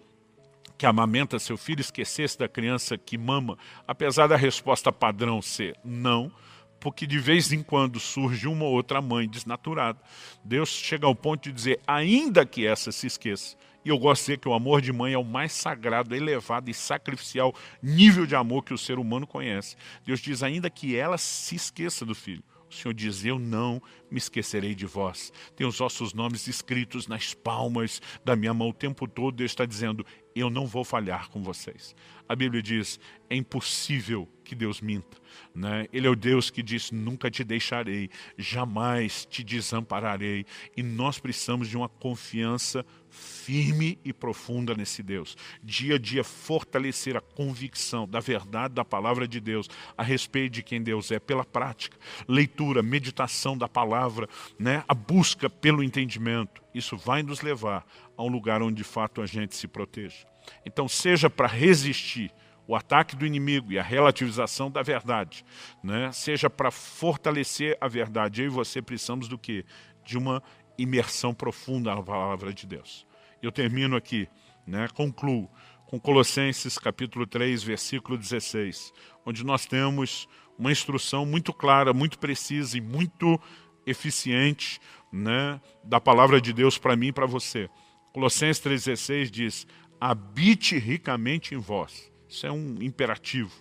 que amamenta seu filho esquecer-se da criança que mama, apesar da resposta padrão ser não, porque de vez em quando surge uma ou outra mãe desnaturada. Deus chega ao ponto de dizer, ainda que essa se esqueça. E eu gosto de dizer que o amor de mãe é o mais sagrado, elevado e sacrificial nível de amor que o ser humano conhece. Deus diz, ainda que ela se esqueça do filho. O Senhor diz, eu não me esquecerei de vós. Tem os vossos nomes escritos nas palmas da minha mão o tempo todo. Deus está dizendo, eu não vou falhar com vocês. A Bíblia diz, é impossível que Deus minta. Né? Ele é o Deus que diz, nunca te deixarei, jamais te desampararei. E nós precisamos de uma confiança firme e profunda nesse Deus. Dia a dia fortalecer a convicção da verdade da palavra de Deus a respeito de quem Deus é, pela prática, leitura, meditação da palavra, né? A busca pelo entendimento. Isso vai nos levar a um lugar onde de fato a gente se proteja. Então seja para resistir o ataque do inimigo e a relativização da verdade, né? Seja para fortalecer a verdade, eu e você precisamos do quê? De uma imersão profunda na palavra de Deus. Eu termino aqui, né? Concluo com Colossenses capítulo 3, versículo 16, onde nós temos uma instrução muito clara, muito precisa e muito eficiente, né? Da palavra de Deus para mim e para você. Colossenses 3,16 diz, habite ricamente em vós. Isso é um imperativo.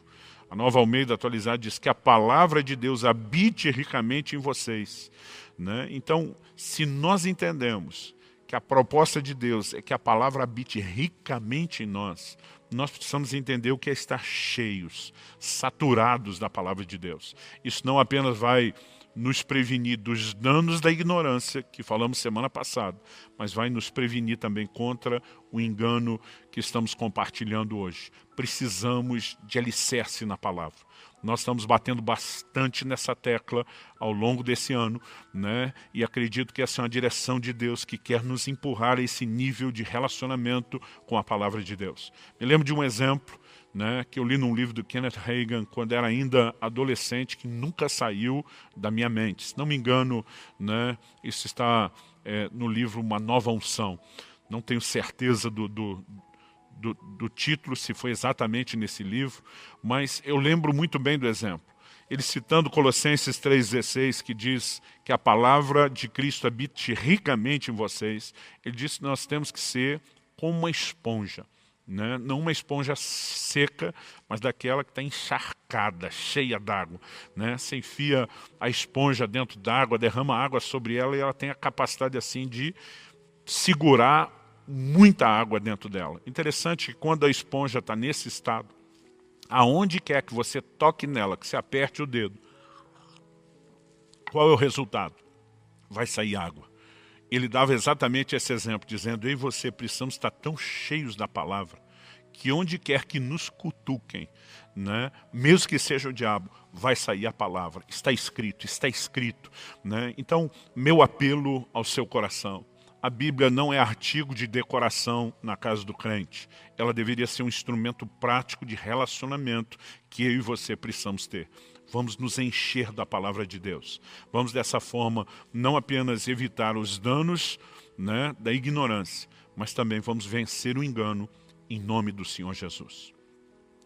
A Nova Almeida Atualizada diz que a palavra de Deus habite ricamente em vocês. Né? Então, se nós entendemos que a proposta de Deus é que a palavra habite ricamente em nós, nós precisamos entender o que é estar cheios, saturados da palavra de Deus. Isso não apenas vai nos prevenir dos danos da ignorância, que falamos semana passada, mas vai nos prevenir também contra o engano que estamos compartilhando hoje. Precisamos de alicerce na palavra. Nós estamos batendo bastante nessa tecla ao longo desse ano, né? E acredito que essa é uma direção de Deus que quer nos empurrar a esse nível de relacionamento com a palavra de Deus. Me lembro de um exemplo, né, que eu li num livro do Kenneth Hagin quando era ainda adolescente, que nunca saiu da minha mente. Se não me engano, né, isso está no livro Uma Nova Unção. Não tenho certeza do título, se foi exatamente nesse livro, mas eu lembro muito bem do exemplo. Ele citando Colossenses 3,16, que diz que a palavra de Cristo habite ricamente em vocês, ele diz que nós temos que ser como uma esponja. Né? Não uma esponja seca, mas daquela que está encharcada, cheia d'água. Né? Você enfia a esponja dentro d'água, derrama água sobre ela e ela tem a capacidade assim de segurar muita água dentro dela. Interessante que quando a esponja está nesse estado, aonde quer que você toque nela, que você aperte o dedo, qual é o resultado? Vai sair água. Ele dava exatamente esse exemplo, dizendo, eu e você precisamos estar tão cheios da palavra, que onde quer que nos cutuquem, né, mesmo que seja o diabo, vai sair a palavra. Está escrito, está escrito. Né? Então, meu apelo ao seu coração, a Bíblia não é artigo de decoração na casa do crente. Ela deveria ser um instrumento prático de relacionamento que eu e você precisamos ter. Vamos nos encher da palavra de Deus. Vamos dessa forma não apenas evitar os danos, né, da ignorância, mas também vamos vencer o engano em nome do Senhor Jesus.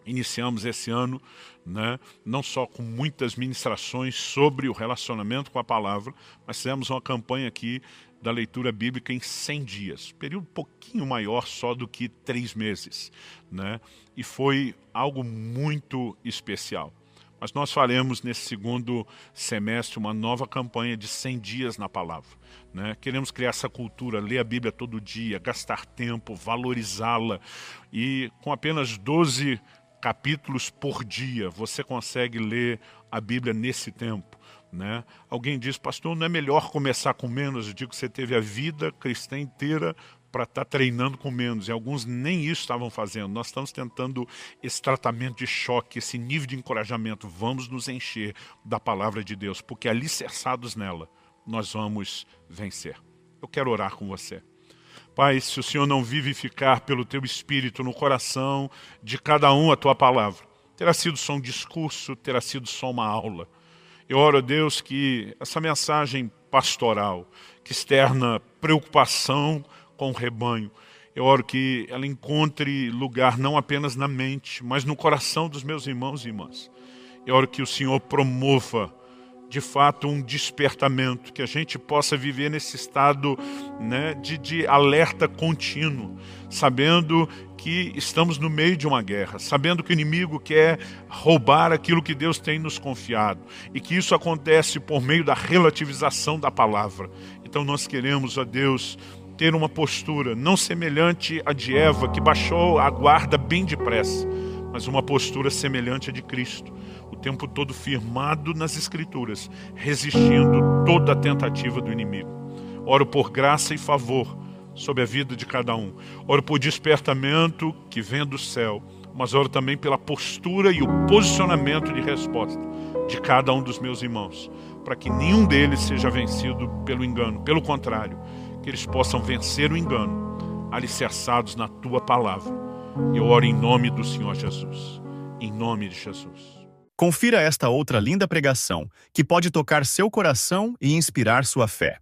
Iniciamos esse ano, né, não só com muitas ministrações sobre o relacionamento com a palavra, mas fizemos uma campanha aqui da leitura bíblica em 100 dias. Período um pouquinho maior só do que 3 meses, né? E foi algo muito especial. Mas nós faremos nesse segundo semestre uma nova campanha de 100 dias na palavra, né? Queremos criar essa cultura, ler a Bíblia todo dia, gastar tempo, valorizá-la. E com apenas 12 capítulos por dia, você consegue ler a Bíblia nesse tempo, né? Alguém diz, pastor, não é melhor começar com menos? Eu digo que você teve a vida cristã inteira para estar treinando com menos, e alguns nem isso estavam fazendo. Nós estamos tentando esse tratamento de choque, esse nível de encorajamento. Vamos nos encher da palavra de Deus, porque alicerçados nela, nós vamos vencer. Eu quero orar com você. Pai, se o Senhor não vivificar pelo Teu Espírito no coração de cada um a Tua palavra, terá sido só um discurso, terá sido só uma aula. Eu oro a Deus que essa mensagem pastoral, que externa preocupação com o rebanho, eu oro que ela encontre lugar não apenas na mente, mas no coração dos meus irmãos e irmãs. Eu oro que o Senhor promova de fato um despertamento, que a gente possa viver nesse estado, né, de alerta contínuo, sabendo que estamos no meio de uma guerra, sabendo que o inimigo quer roubar aquilo que Deus tem nos confiado, e que isso acontece por meio da relativização da palavra. Então nós queremos, ó Deus, ter uma postura não semelhante à de Eva, que baixou a guarda bem depressa, mas uma postura semelhante à de Cristo, o tempo todo firmado nas Escrituras, resistindo toda a tentativa do inimigo. Oro por graça e favor sobre a vida de cada um. Oro por despertamento que vem do céu, mas oro também pela postura e o posicionamento de resposta de cada um dos meus irmãos, para que nenhum deles seja vencido pelo engano. Pelo contrário, que eles possam vencer o engano, alicerçados na Tua palavra. Eu oro em nome do Senhor Jesus. Em nome de Jesus. Confira esta outra linda pregação, que pode tocar seu coração e inspirar sua fé.